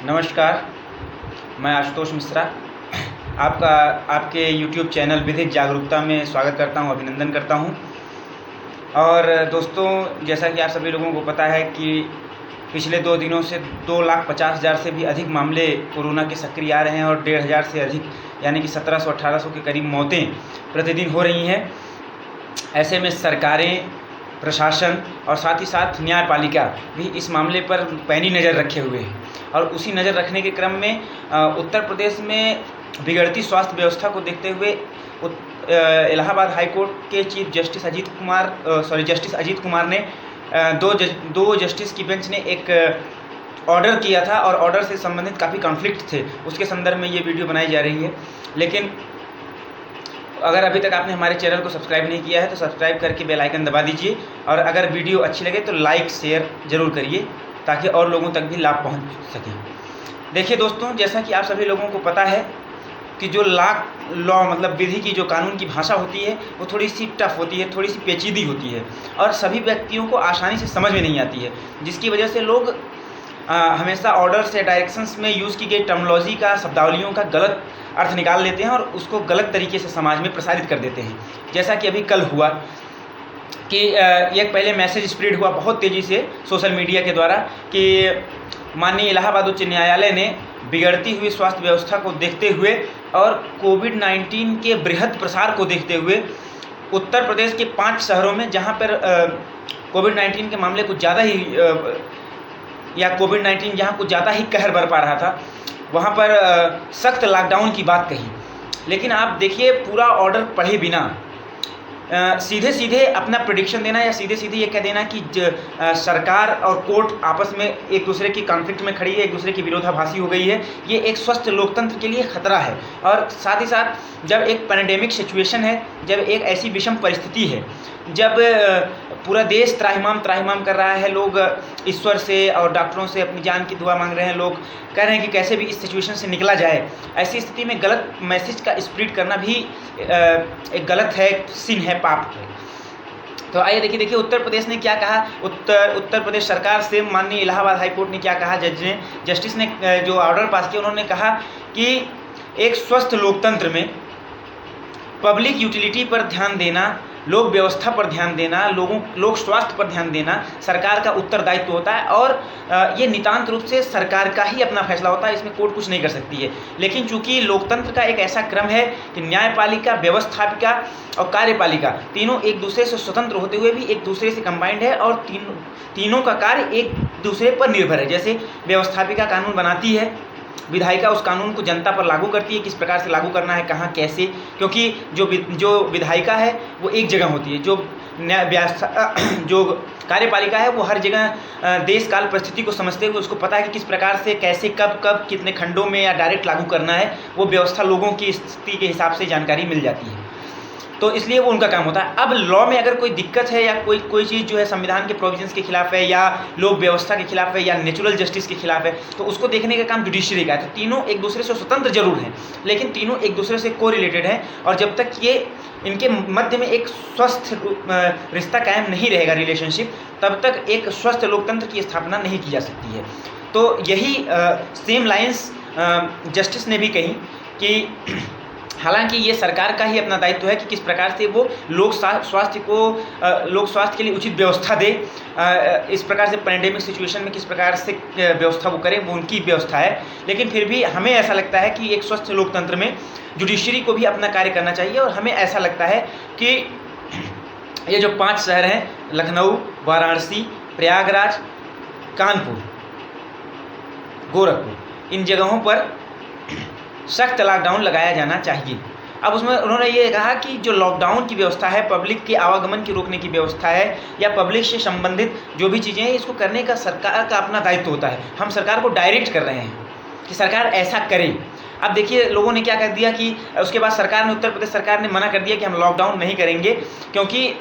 नमस्कार, मैं आशुतोष मिश्रा आपके YouTube चैनल विधिक जागरूकता में स्वागत करता हूं, अभिनंदन करता हूं। और दोस्तों, जैसा कि आप सभी लोगों को पता है कि पिछले 2 दिनों से 2,50,000 से भी अधिक मामले कोरोना के सक्रिय आ रहे हैं और 1,500 से अधिक यानी कि 1700-1800 के करीब मौतें प्रतिदिन हो रही हैं। ऐसे में सरकारें, प्रशासन और साथ ही साथ न्यायपालिका भी इस मामले पर पैनी नज़र रखे हुए हैं। और उसी नज़र रखने के क्रम में उत्तर प्रदेश में बिगड़ती स्वास्थ्य व्यवस्था को देखते हुए इलाहाबाद हाई कोर्ट के chief justice justice Ajit Kumar ने दो जस्टिस की बेंच ने एक ऑर्डर किया था और ऑर्डर से संबंधित काफ़ी कॉन्फ्लिक्ट थे। उसके संदर्भ में ये वीडियो बनाई जा रही है। लेकिन अगर अभी तक आपने हमारे चैनल को सब्सक्राइब नहीं किया है तो सब्सक्राइब करके बेल आइकन दबा दीजिए और अगर वीडियो अच्छी लगे तो लाइक शेयर ज़रूर करिए ताकि और लोगों तक भी लाभ पहुंच सके। देखिए दोस्तों, जैसा कि आप सभी लोगों को पता है कि जो लॉ मतलब विधि की जो कानून की भाषा होती है वो थोड़ी सी टफ होती है, थोड़ी सी पेचीदी होती है और सभी व्यक्तियों को आसानी से समझ में नहीं आती है, जिसकी वजह से लोग हमेशा ऑर्डर्स या डायरेक्शंस में यूज़ की गई टर्मिनोलॉजी का, शब्दावलियों का गलत अर्थ निकाल लेते हैं और उसको गलत तरीके से समाज में प्रसारित कर देते हैं। जैसा कि अभी कल हुआ कि एक पहले मैसेज स्प्रेड हुआ बहुत तेज़ी से सोशल मीडिया के द्वारा कि माननीय इलाहाबाद उच्च न्यायालय ने बिगड़ती हुई स्वास्थ्य व्यवस्था को देखते हुए और कोविड-19 के बृहद प्रसार को देखते हुए उत्तर प्रदेश के 5 शहरों में जहां पर कोविड-19 के मामले कुछ ज़्यादा ही कोविड-19 जहाँ कुछ ज़्यादा ही कहर बरपा रहा था, वहाँ पर सख्त लॉकडाउन की बात कही। लेकिन आप देखिए, पूरा ऑर्डर पढ़े बिना सीधे सीधे अपना प्रेडिक्शन देना या सीधे सीधे ये कह देना कि सरकार और कोर्ट आपस में एक दूसरे की कॉन्फ्लिक्ट में खड़ी है, एक दूसरे की विरोधाभासी हो गई है, ये एक स्वस्थ लोकतंत्र के लिए खतरा है। और साथ ही साथ जब एक पैंडेमिक सिचुएशन है, जब एक ऐसी विषम परिस्थिति है, जब पूरा देश त्राहिमाम कर रहा है, लोग ईश्वर से और डॉक्टरों से अपनी जान की दुआ मांग रहे हैं, लोग कह रहे हैं कि कैसे भी इस सिचुएशन से निकला जाए, ऐसी स्थिति में गलत मैसेज का स्प्रेड करना भी एक गलत है, सिन है, पाप है। तो आइए देखिए उत्तर प्रदेश ने क्या कहा। उत्तर प्रदेश सरकार से माननीय इलाहाबाद हाई कोर्ट ने क्या कहा। जस्टिस ने जो ऑर्डर पास किया, उन्होंने कहा कि एक स्वस्थ लोकतंत्र में पब्लिक यूटिलिटी पर ध्यान देना, लोक व्यवस्था पर ध्यान देना, लोक स्वास्थ्य पर ध्यान देना सरकार का उत्तरदायित्व होता है और ये नितांत रूप से सरकार का ही अपना फैसला होता है, इसमें कोर्ट कुछ नहीं कर सकती है। लेकिन चूंकि लोकतंत्र का एक ऐसा क्रम है कि न्यायपालिका, व्यवस्थापिका और कार्यपालिका तीनों एक दूसरे से स्वतंत्र होते हुए भी एक दूसरे से कंबाइंड है और तीनों का कार्य एक दूसरे पर निर्भर है। जैसे व्यवस्थापिका कानून बनाती है, विधायिका उस कानून को जनता पर लागू करती है, किस प्रकार से लागू करना है, कहाँ, कैसे, क्योंकि जो विधायिका है वो एक जगह होती है, जो कार्यपालिका है वो हर जगह देश काल परिस्थिति को समझते हुए उसको पता है कि किस प्रकार से, कैसे, कब कितने खंडों में या डायरेक्ट लागू करना है, वो व्यवस्था लोगों की स्थिति के हिसाब से जानकारी मिल जाती है, तो इसलिए वो उनका काम होता है। अब लॉ में अगर कोई दिक्कत है या कोई चीज़ जो है संविधान के प्रोविजंस के खिलाफ है या लोक व्यवस्था के खिलाफ है या नेचुरल जस्टिस के खिलाफ है, तो उसको देखने का काम जुडिशरी का है। तो तीनों एक दूसरे से स्वतंत्र जरूर हैं, लेकिन तीनों एक दूसरे से कोरिलेटेड हैं और जब तक ये इनके मध्य में एक स्वस्थ रिश्ता कायम नहीं रहेगा, रिलेशनशिप, तब तक एक स्वस्थ लोकतंत्र की स्थापना नहीं की जा सकती है। तो यही सेम लाइन्स जस्टिस ने भी कही कि हालांकि ये सरकार का ही अपना दायित्व है कि किस प्रकार से वो लोक स्वास्थ्य के लिए उचित व्यवस्था दे, इस प्रकार से पैंडेमिक सिचुएशन में किस प्रकार से व्यवस्था वो करे, वो उनकी व्यवस्था है। लेकिन फिर भी हमें ऐसा लगता है कि एक स्वस्थ लोकतंत्र में जुडिशरी को भी अपना कार्य करना चाहिए और हमें ऐसा लगता है कि ये जो 5 शहर हैं, लखनऊ, वाराणसी, प्रयागराज, कानपुर, गोरखपुर, इन जगहों पर सख्त लॉकडाउन लगाया जाना चाहिए। अब उसमें उन्होंने ये कहा कि जो लॉकडाउन की व्यवस्था है, पब्लिक के आवागमन की रोकने की व्यवस्था है या पब्लिक से संबंधित जो भी चीज़ें हैं, इसको करने का सरकार का अपना दायित्व होता है। हम सरकार को डायरेक्ट कर रहे हैं कि सरकार ऐसा करे। अब देखिए लोगों ने क्या कर दिया कि उसके बाद उत्तर प्रदेश सरकार ने मना कर दिया कि हम लॉकडाउन नहीं करेंगे, क्योंकि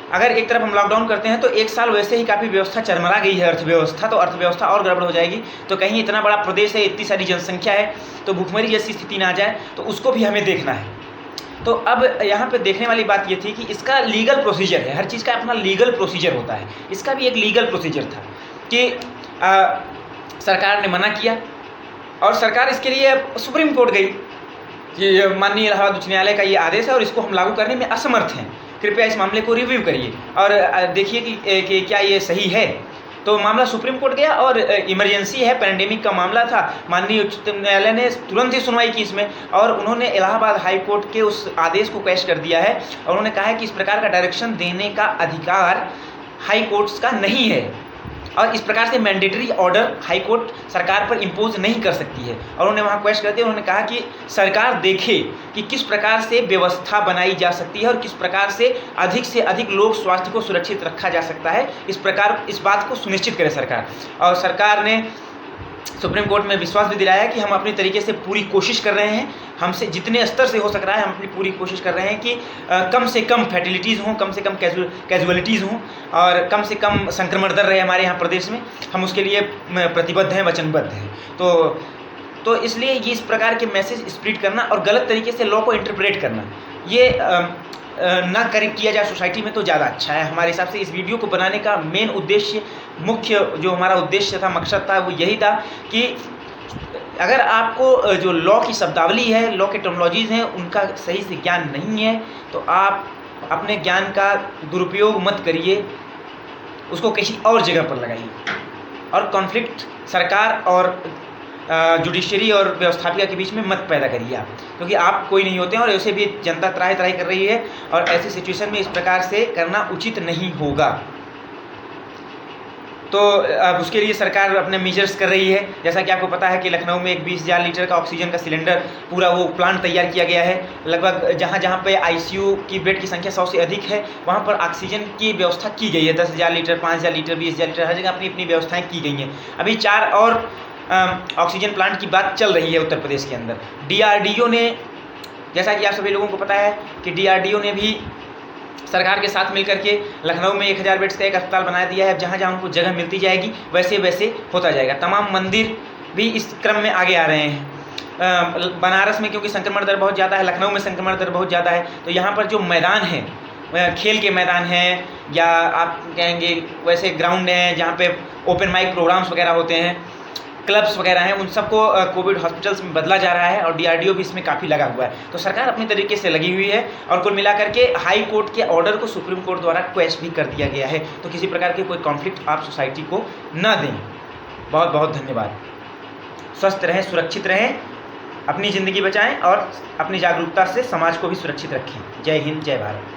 अगर एक तरफ हम लॉकडाउन करते हैं तो एक साल वैसे ही काफ़ी व्यवस्था चरमरा गई है, अर्थव्यवस्था, तो अर्थव्यवस्था और गड़बड़ हो जाएगी। तो कहीं इतना बड़ा प्रदेश है, इतनी सारी जनसंख्या है, तो भूखमरी जैसी स्थिति ना आ जाए, तो उसको भी हमें देखना है। तो अब यहाँ पे देखने वाली बात ये थी कि इसका लीगल प्रोसीजर है, हर चीज़ का अपना लीगल प्रोसीजर होता है। इसका भी एक लीगल प्रोसीजर था कि सरकार ने मना किया, और सरकार इसके लिए सुप्रीम कोर्ट गई कि माननीय इलाहाबाद उच्च न्यायालय का ये आदेश है और इसको हम लागू करने में असमर्थ हैं, कृपया इस मामले को रिव्यू करिए और देखिए कि क्या ये सही है। तो मामला सुप्रीम कोर्ट गया और इमरजेंसी है, पैंडेमिक का मामला था, माननीय उच्चतम न्यायालय ने तुरंत ही सुनवाई की इसमें और उन्होंने इलाहाबाद हाई कोर्ट के उस आदेश को कैश कर दिया है और उन्होंने कहा है कि इस प्रकार का डायरेक्शन देने का अधिकार हाई कोर्ट्स का नहीं है और इस प्रकार से मैंडेटरी ऑर्डर हाई कोर्ट सरकार पर इम्पोज नहीं कर सकती है। और उन्होंने वहाँ क्वेश्चन करते उन्होंने कहा कि सरकार देखे कि किस प्रकार से व्यवस्था बनाई जा सकती है और किस प्रकार से अधिक लोग स्वास्थ्य को सुरक्षित रखा जा सकता है, इस बात को सुनिश्चित करे सरकार। और सरकार ने सुप्रीम कोर्ट में विश्वास भी दिलाया कि हम अपनी तरीके से पूरी कोशिश कर रहे हैं, हमसे जितने स्तर से हो सक रहा है हम अपनी पूरी कोशिश कर रहे हैं कि कम से कम फैटिलिटीज़ हों, कम से कम कैजुअलिटीज़ हों और कम से कम संक्रमण दर रहे हमारे यहाँ प्रदेश में, हम उसके लिए प्रतिबद्ध हैं, वचनबद्ध हैं। तो इसलिए ये इस प्रकार के मैसेज स्प्रेड करना और गलत तरीके से लॉ को इंटरप्रेट करना ये ना किया जाए सोसाइटी में तो ज़्यादा अच्छा है। हमारे हिसाब से इस वीडियो को बनाने का मेन उद्देश्य, मुख्य जो हमारा उद्देश्य था, मकसद था, वो यही था कि अगर आपको जो लॉ की शब्दावली है, लॉ के टर्मिनोलॉजीज़ हैं, उनका सही से ज्ञान नहीं है तो आप अपने ज्ञान का दुरुपयोग मत करिए, उसको किसी और जगह पर लगाइए और कॉन्फ्लिक्ट सरकार और जुडिशरी और व्यवस्थापिका के बीच में मत पैदा करिए आप, क्योंकि आप कोई नहीं होते हैं और ऐसे भी जनता त्राही त्राही कर रही है और ऐसी सिचुएशन में इस प्रकार से करना उचित नहीं होगा। तो अब उसके लिए सरकार अपने मेजर्स कर रही है। जैसा कि आपको पता है कि लखनऊ में एक 20,000 लीटर का ऑक्सीजन का सिलेंडर पूरा वो प्लांट तैयार किया गया है। लगभग जहाँ जहाँ पे आईसीयू की बेड की संख्या 100 से अधिक है वहाँ पर ऑक्सीजन की व्यवस्था की गई है। 10,000 लीटर, 5,000 लीटर, 20,000 लीटर, हर जगह अपनी अपनी व्यवस्थाएँ की गई हैं। अभी 4 और ऑक्सीजन प्लांट की बात चल रही है उत्तर प्रदेश के अंदर। डीआरडीओ ने, जैसा कि आप सभी लोगों को पता है कि डीआरडीओ ने भी सरकार के साथ मिलकर के लखनऊ में 1,000 बेड्स का एक अस्पताल बना दिया है। अब जहाँ जहाँ उनको जगह मिलती जाएगी वैसे वैसे होता जाएगा। तमाम मंदिर भी इस क्रम में आगे आ रहे हैं। बनारस में क्योंकि संक्रमण दर बहुत ज़्यादा है, लखनऊ में संक्रमण दर बहुत ज़्यादा है, तो यहाँ पर जो मैदान है, खेल के मैदान हैं या आप कहेंगे वैसे ग्राउंड हैं जहाँ पे ओपन माइक प्रोग्राम्स वगैरह होते हैं, क्लब्स वगैरह हैं, उन सबको कोविड हॉस्पिटल्स में बदला जा रहा है और डीआरडीओ भी इसमें काफ़ी लगा हुआ है। तो सरकार अपने तरीके से लगी हुई है और कुल मिलाकर के हाई कोर्ट के ऑर्डर को सुप्रीम कोर्ट द्वारा क्वेश भी कर दिया गया है। तो किसी प्रकार के कोई कॉन्फ्लिक्ट आप सोसाइटी को ना दें। बहुत बहुत धन्यवाद। स्वस्थ रहें, सुरक्षित रहें, अपनी ज़िंदगी बचाएं और अपनी जागरूकता से समाज को भी सुरक्षित रखें। जय हिंद, जय भारत।